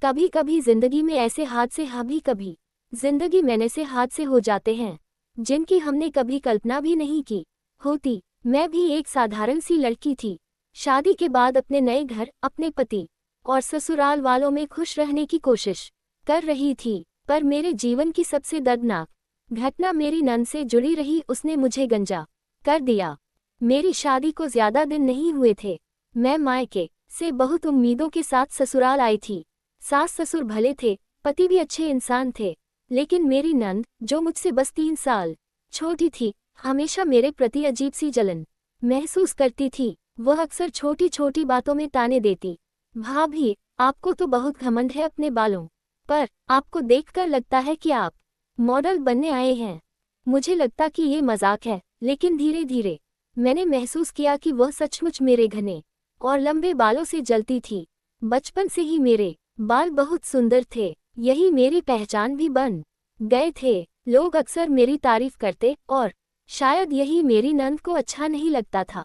कभी कभी जिंदगी में ऐसे हादसे भी कभी जिंदगी में ऐसे हादसे हो जाते हैं जिनकी हमने कभी कल्पना भी नहीं की होती। मैं भी एक साधारण सी लड़की थी। शादी के बाद अपने नए घर, अपने पति और ससुराल वालों में खुश रहने की कोशिश कर रही थी। पर मेरे जीवन की सबसे दर्दनाक घटना मेरी नंद से जुड़ी रही। उसने मुझे गंजा कर दिया। मेरी शादी को ज्यादा दिन नहीं हुए थे। मैं मायके से बहुत उम्मीदों के साथ ससुराल आई थी। सास ससुर भले थे, पति भी अच्छे इंसान थे, लेकिन मेरी नंद, जो मुझसे बस 3 साल छोटी थी, हमेशा मेरे प्रति अजीब सी जलन महसूस करती थी। वह अक्सर छोटी छोटी बातों में ताने देती। भाभी, आपको तो बहुत घमंड है अपने बालों पर, आपको देखकर लगता है कि आप मॉडल बनने आए हैं। मुझे लगता कि ये मजाक है, लेकिन धीरे धीरे मैंने महसूस किया कि वह सचमुच मेरे घने और लंबे बालों से जलती थी। बचपन से ही मेरे बाल बहुत सुंदर थे, यही मेरी पहचान भी बन गए थे। लोग अक्सर मेरी तारीफ करते और शायद यही मेरी नंद को अच्छा नहीं लगता था।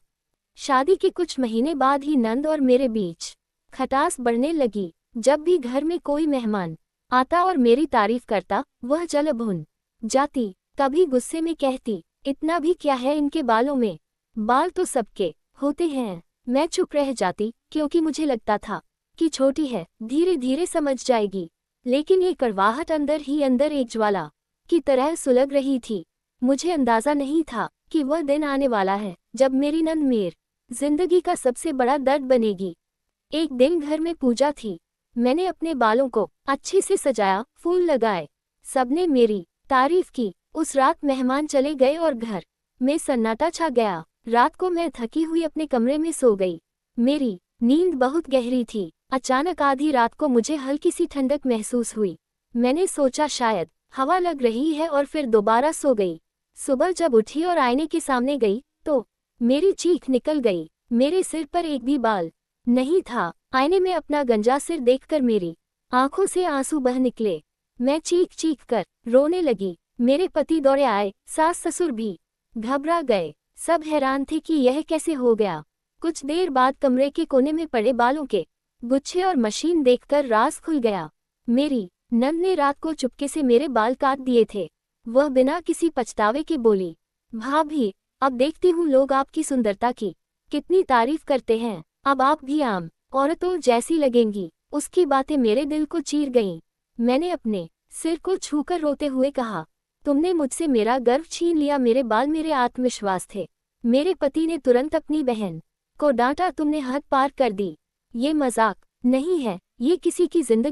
शादी के कुछ महीने बाद ही नंद और मेरे बीच खटास बढ़ने लगी। जब भी घर में कोई मेहमान आता और मेरी तारीफ करता, वह जल भुन जाती। कभी गुस्से में कहती, इतना भी क्या है इनके बालों में, बाल तो सबके होते हैं। मैं चुप रह जाती, क्योंकि मुझे लगता था कि छोटी है, धीरे धीरे समझ जाएगी। लेकिन ये कड़वाहट अंदर ही अंदर एक ज्वाला की तरह सुलग रही थी। मुझे अंदाजा नहीं था कि वह दिन आने वाला है जब मेरी नंद मेरी जिंदगी का सबसे बड़ा दर्द बनेगी। एक दिन घर में पूजा थी। मैंने अपने बालों को अच्छे से सजाया, फूल लगाए, सबने मेरी तारीफ की। उस रात मेहमान चले गए और घर में सन्नाटा छा गया। रात को मैं थकी हुई अपने कमरे में सो गई। मेरी नींद बहुत गहरी थी। अचानक आधी रात को मुझे हल्की सी ठंडक महसूस हुई। मैंने सोचा शायद हवा लग रही है और फिर दोबारा सो गई। सुबह जब उठी और आईने के सामने गई तो मेरी चीख निकल गई। मेरे सिर पर एक भी बाल नहीं था। आईने में अपना गंजा सिर देखकर मेरी आंखों से आंसू बह निकले। मैं चीख चीख कर रोने लगी। मेरे पति दौड़े आए, सास ससुर भी घबरा गए। सब हैरान थे कि यह कैसे हो गया। कुछ देर बाद कमरे के कोने में पड़े बालों के गुच्छे और मशीन देखकर राज खुल गया। मेरी नंद ने रात को चुपके से मेरे बाल काट दिए थे। वह बिना किसी पछतावे के बोली, भाभी, अब देखती हूँ लोग आपकी सुंदरता की कितनी तारीफ करते हैं। अब आप भी आम औरतों जैसी लगेंगी। उसकी बातें मेरे दिल को चीर गईं। मैंने अपने सिर को छूकर रोते हुए कहा, तुमने मुझसे मेरा गर्व छीन लिया। मेरे बाल मेरे आत्मविश्वास थे। मेरे पति ने तुरंत अपनी बहन को डांटा, तुमने हद पार कर दी। ये मजाक नहीं है, ये किसी की जिंदगी